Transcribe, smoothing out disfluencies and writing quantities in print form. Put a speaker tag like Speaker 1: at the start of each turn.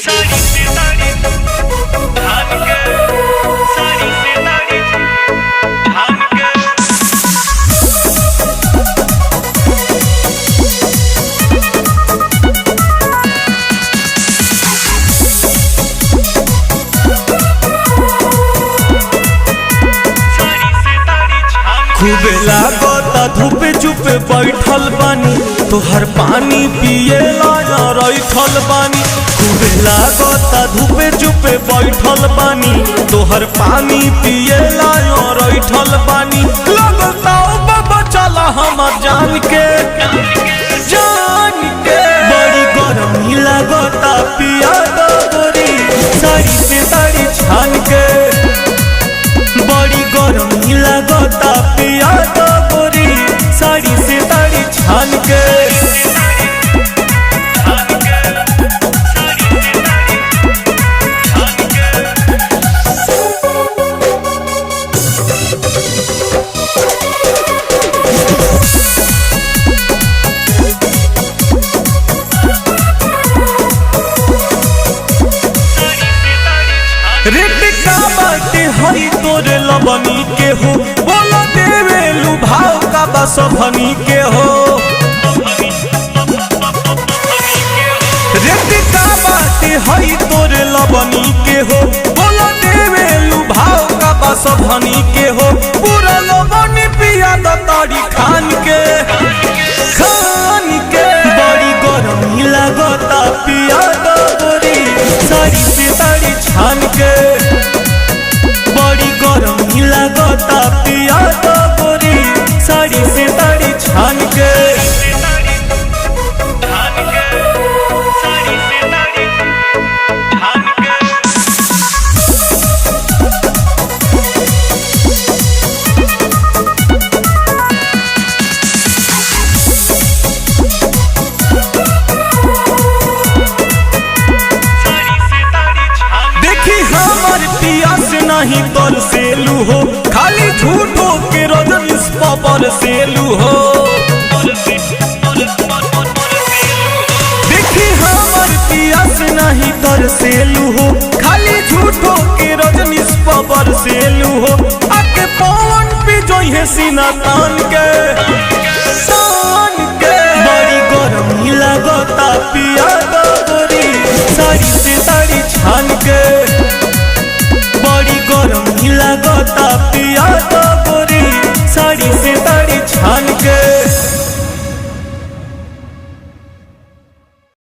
Speaker 1: साड़ी से साड़ी ढाल के साड़ी से साड़ी ढाल के
Speaker 2: खूबे लागता धूपे चुपे बैठल बानी तोहर पानी पिए लाया रैठल बानी। खूबे लागता धूपे चुपे बैठल बानी तोहर पानी पिए लाया रैठल बानी। लगता बाबा चला हम जान के बड़ी गरमी लागता पिया गोरी साड़ी से साड़ी छान के। बड़ी गरमी लागता पिया गोरी साड़ी से साड़ी छान के। रेट का बाटे हरी तोरे लबनी के हो बोला देवेलू भाव का बसभनी के हो। रेट का बाटे हरी तोरे लबनी के हो बोला देवेलू भाव का बसभनी के हो। पूरा लबनी पिया ताड़ी खान के बड़ी गरमी लागता पिया गोरी साड़ी से साड़ी छान के। बड़ी गरमी लागता पिया गोरी साड़ी से साड़ी छान के। नहीं तोर सेलू हो खाली झूठो के रजनीश पर सेलू हो। देखी हमर पियास नहीं तोर सेलू हो खाली झूठो के रजनीश पर सेलू हो। आके पवन पे जोई है सीना तान के बड़ी गरमी लागता पिया गोरी साड़ी से साड़ी छान के। बड़ी गरमी लागता